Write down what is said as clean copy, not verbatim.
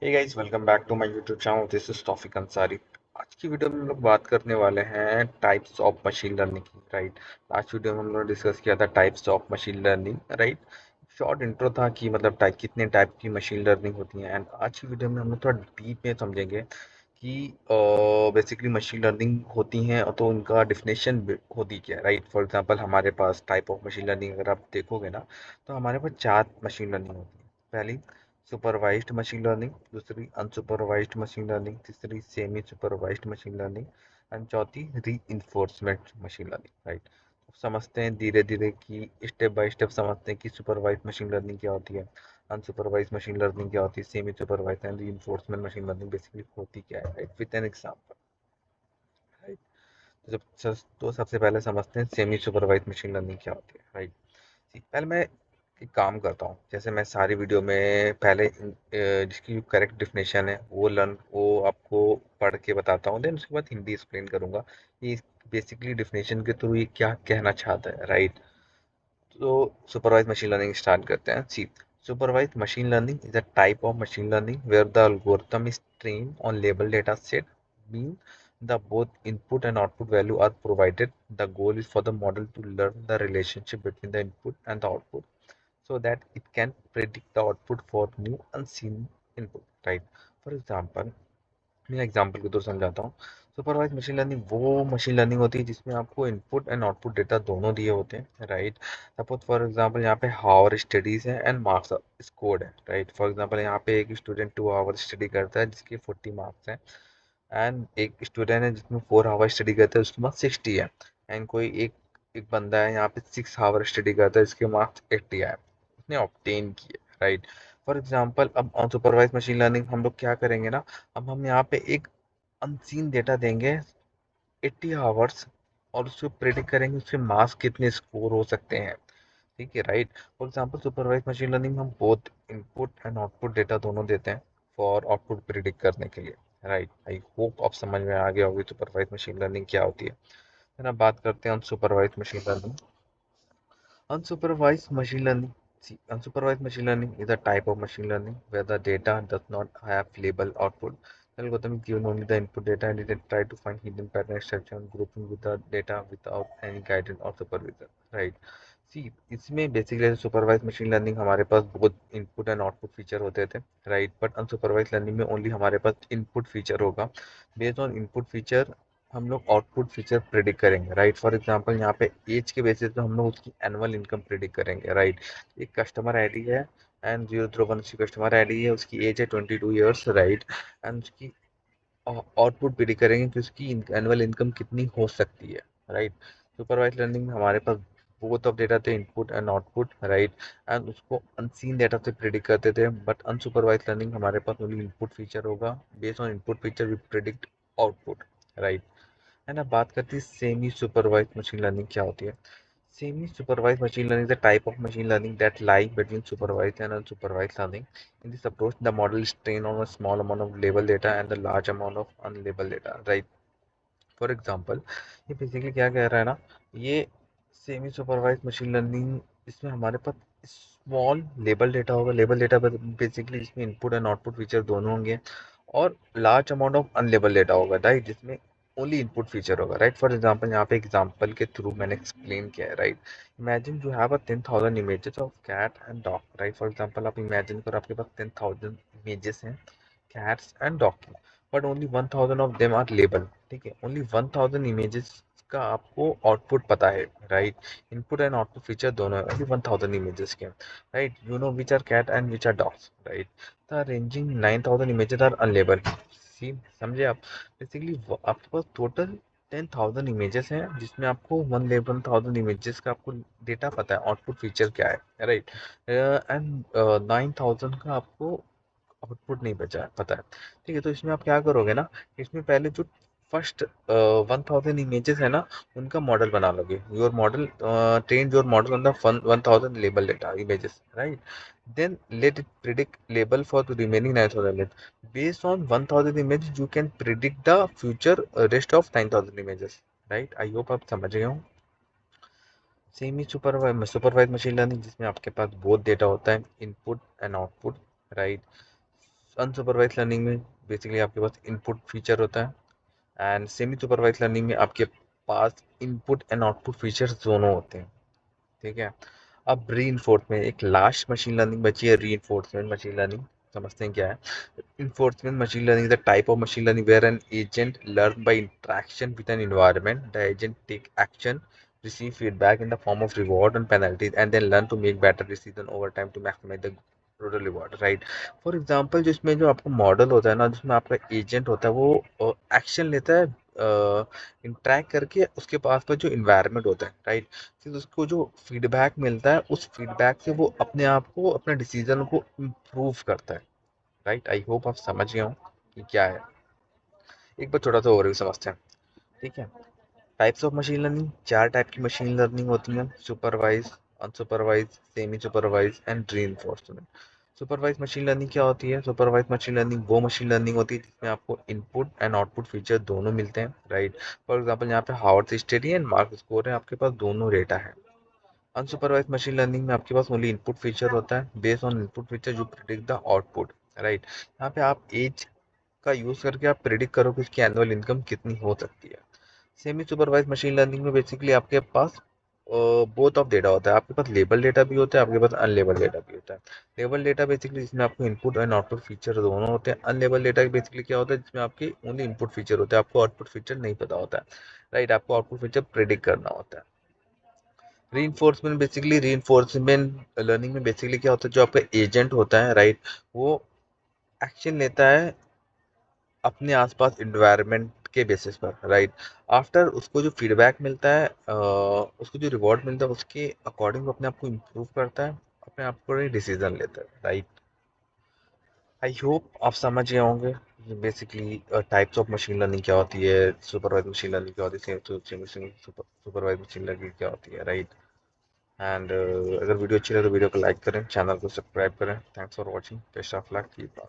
Hey guys, welcome back to my YouTube channel. This is Taufiq Ansari. आज की video में हम लोग बात करने वाले हैं टाइप्स ऑफ मशीन लर्निंग की। राइट, लास्ट वीडियो में हम लोग डिस्कस किया था types of machine learning. Right, short intro था कि मतलब टाइप कितने टाइप की मशीन लर्निंग होती है। एंड आज की वीडियो में हम लोग थोड़ा डीप में समझेंगे कि बेसिकली मशीन लर्निंग होती हैं तो उनका डिफिनेशन होती क्या है। राइट, फॉर एग्जांपल हमारे पास टाइप ऑफ मशीन लर्निंग अगर आप देखोगे ना, तो हमारे पास चार मशीन लर्निंग होती है। पहली सुपरवाइज्ड मशीन लर्निंग, दूसरी अनसुपरवाइज्ड मशीन लर्निंग, तीसरी semi supervised machine learning and चौथी रीइंफोर्समेंट मशीन लर्निंग। राइट, समझते हैं धीरे धीरे कि स्टेप बाय स्टेप समझते हैं कि सुपरवाइज्ड मशीन लर्निंग क्या होती है, अनसुपरवाइज्ड मशीन लर्निंग क्या होती है, semi supervised and reinforcement machine learning basically होती क्या है। Right, with an example. Right, तो सबसे पहले समझते हैं सेमी सुपरवाइज्ड मशीन लर्निंग क्या होती है। राइट, पहले मैं एक काम करता हूँ, जैसे मैं सारी वीडियो में पहले जिसकी करेक्ट डेफिनेशन है वो आपको पढ़ के बताता हूँ, देन उसके बाद हिंदी एक्सप्लेन करूंगा कि बेसिकली डेफिनेशन के थ्रू ये क्या कहना चाहता है। राइट, तो सुपरवाइज मशीन लर्निंग स्टार्ट करते हैं। See, supervise machine learning is a type of machine learning where the algorithm is trained on label data set, mean the both input and output value are provided. The goal is for the model to learn the relationship between the input and the output so that it can predict the output for new unseen input. Right, for example, मैं example के तौर समझाता हूँ। Supervise machine learning वो machine learning होती है जिसमें आपको इनपुट एंड आउटपुट डेटा दोनों दिए होते हैं। राइट, सपोज फॉर एग्जांपल यहाँ पे हावर स्टडीज है एंड मार्क्स स्कोर्ड है। राइट, फॉर एग्जांपल यहाँ पे एक स्टूडेंट 2 आवर स्टडी करता है जिसके 40 मार्क्स हैं, एंड एक स्टूडेंट है जिसमें 4 आवर स्टडी करता है उसके पास 60 है, एंड कोई एक एक बंदा है यहाँ पे 6 आवर स्टडी करता है इसके मार्क्स 80 आए, उसने ऑब्टेन किए। राइट, फॉर एग्जांपल अब अनसुपरवाइज मशीन लर्निंग हम लोग क्या करेंगे ना, अब हम यहाँ पे एक अनसीन डेटा देंगे 80 आवर्स, और उसको प्रेडिक्ट करेंगे उसके मार्क्स कितने स्कोर हो सकते हैं। ठीक है। Right, for example supervise machine learning हम both input and output data दोनों देते हैं फॉर आउटपुट प्रिडिक्ट करने के लिए। राइट, आई होप आप समझ में आ गया होगी सुपरवाइज मशीन लर्निंग क्या होती है। फिर अब बात करते हैं unsupervised machine learning. Unsupervised machine learning. See, unsupervised machine learning is a type of machine learning where the data does not have label output. The algorithm is given only the input data and it try to find hidden pattern extraction, grouping with the data without any guidance or supervision. Right. सी, इसमें basically supervise machine learning हमारे पास बहुत input and output feature होते थे। Right, but unsupervised learning में only हमारे पास input feature होगा। Based on input feature हम लोग आउटपुट फीचर प्रिडिक्ट करेंगे। राइट, फॉर एग्जांपल यहाँ पे एज के बेसिस पे हम लोग उसकी एनुअल इनकम प्रिडिक्ट करेंगे। राइट, एक कस्टमर आईडी है एंड 001 उसकी कस्टमर आईडी है, उसकी एज है 22 ईयर्स। राइट, एंड उसकी आउटपुट प्रिडिक्ट करेंगे कि उसकी एनुअल इनकम कितनी हो सकती है। राइट, सुपरवाइज लर्निंग में हमारे पास बोथ ऑफ डेटा थे, input and output. Right, and उसको अनसीन डेटा से प्रिडिक्ट करते थे, बट अनसुपरवाइज लर्निंग हमारे पास ओनली इनपुट फीचर होगा, based on input feature we predict output. Right, है ना। बात करते हैं सेमी सुपरवाइज मशीन लर्निंग क्या होती है। Semi supervise machine learning is a type of machine learning that lies between supervised and unsupervised learning. In this approach, the model is trained on a small amount of labeled data and a large amount of unlabeled data. Right. For example, ये basically क्या कह रहा है ना, ये semi supervise machine learning, इसमें हमारे पास स्मॉल लेबल डेटा होगा। लेबल डेटा बेसिकली इसमें इनपुट एंड आउटपुट फीचर दोनों होंगे, और large amount of unlabelled data होगा। राइट, जिसमें ओनली इनपुट फीचर होगा। राइट, फॉर एग्जाम्पल यहाँ पे एग्जाम्पल के थ्रू मैंने एक्सप्लेन किया है। Right, imagine you have a 10,000 images of cat and dog. Right, for example आप इमेजिन करो आपके पास 10,000 इमेजेस हैं cats and dog की, but only 1000 of them are labeled। ठीक है, only 1000 images का आपको आउटपुट पता है। Right, input and output feature दोनों है, ओनली 1000 इमेजेस के। Right, you know which are cat and which are dogs. Right, the ranging 9000 images are unlabelled. See, समझे आप। बेसिकली आपके पास टोटल 10,000 इमेजेस हैं जिसमें आपको 1000 इमेजेस का आपको डेटा पता है, आउटपुट फीचर क्या है। राइट, एंड 9000 का आपको आउटपुट नहीं बचा है पता है। ठीक है, तो इसमें आप क्या करोगे ना, इसमें पहले जो फर्स्ट 1000 इमेजेस है ना, उनका मॉडल बना लोगे। Your model train your model on the 1000 label data images. Right, then let it predict label for the remaining 9000 based on 1000 image you can predict the future rest of 9000 images. Right, I hope आप समझ गए हो। Semi supervise machine learning जिसमें आपके पास बहुत data होता है, input and output. Right, unsupervised learning में बेसिकली आपके पास इनपुट फीचर होता है एंड सेमी सुपरवाइज लर्निंग में आपके पास इनपुट एंड आउटपुट फीचर्स दोनों होते हैं, ठीक है। अब रीइंफोर्समेंट, एक लास्ट मशीन लर्निंग बची है रीइंफोर्समेंट मशीन लर्निंग। समझते हैं क्या है reinforcement machine learning? Is a type of machine learning where an agent learn by interaction with an environment. The agent take action, receive feedback in the form of reward and penalties, and then learn to make better decision over time to maximize the total reward, right? For example जिसमें जो आपका model होता है ना, जिसमें आपका agent होता है, वो एक्शन लेता है इंटरेक्ट करके उसके पास पर जो इन्वायरमेंट होता है, राइट। फिर उसको जो फीडबैक मिलता है उस फीडबैक से वो अपने आप को, अपने डिसीजन को इम्प्रूव करता है, राइट। आई होप आप समझ गए हो कि क्या है। एक बार छोटा सा ओवरव्यू समझते हैं, ठीक है। टाइप्स ऑफ मशीन लर्निंग, चार टाइप की मशीन लर्निंग होती है: supervised, unsupervised, semi supervised and reinforcement. Supervised machine learning क्या होती है? सुपरवाइज मशीन लर्निंग वो मशीन लर्निंग होती है जिसमें आपको इनपुट एंड आउटपुट फीचर दोनों मिलते हैं, राइट। फॉर एग्जांपल यहाँ पे Harvard study and mark score है, आपके पास दोनों डेटा है। अनसुपरवाइज मशीन लर्निंग में आपके पास ओनली इनपुट फीचर होता है, बेस्ड ऑन इनपुट फीचर जो प्रिडिक्ट द आउटपुट, राइट। यहाँ पे आप एज का यूज करके आप प्रिडिक्ट करो कि उसकी एनुअल इनकम कितनी हो सकती है। सेमी सुपरवाइज मशीन लर्निंग में बेसिकली आपके पास बोथ ऑफ डेटा होता है, आपके पास लेबल डेटा भी होता है, आपके पास अनलेबल डेटा भी होता है। लेबल डेटा बेसिकली जिसमें आपको इनपुट एंड आउटपुट फीचर दोनों होते हैं। अनलेबल डेटा बेसिकली क्या होता है? जिसमें आपके ओनली इनपुट फीचर होते हैं, आपको आउटपुट फीचर नहीं पता होता है, राइट। आपको आउटपुट फीचर प्रिडिक्ट करना होता है। रीइंफोर्समेंट लर्निंग में बेसिकली क्या होता है? जो आपका एजेंट होता है, राइट, वो एक्शन लेता है अपने आसपास इन्वायरमेंट के बेसिस पर, राइट। आफ्टर उसको जो फीडबैक मिलता है, उसको जो रिवॉर्ड मिलता है, उसके अकॉर्डिंग वो अपने आप को इम्प्रूव करता है, अपने आप को डिसीजन लेता है, राइट। आई होप आप समझ गए होंगे basically types of machine learning क्या होती है, सुपरवाइज मशीन लर्निंग क्या होती है, सुपरवाइज मशीन लर्निंग क्या होती है, राइट। एंड अगर वीडियो अच्छी लगे तो वीडियो को लाइक करें, चैनल को सब्सक्राइब करें। Thanks for watching, best of luck, keep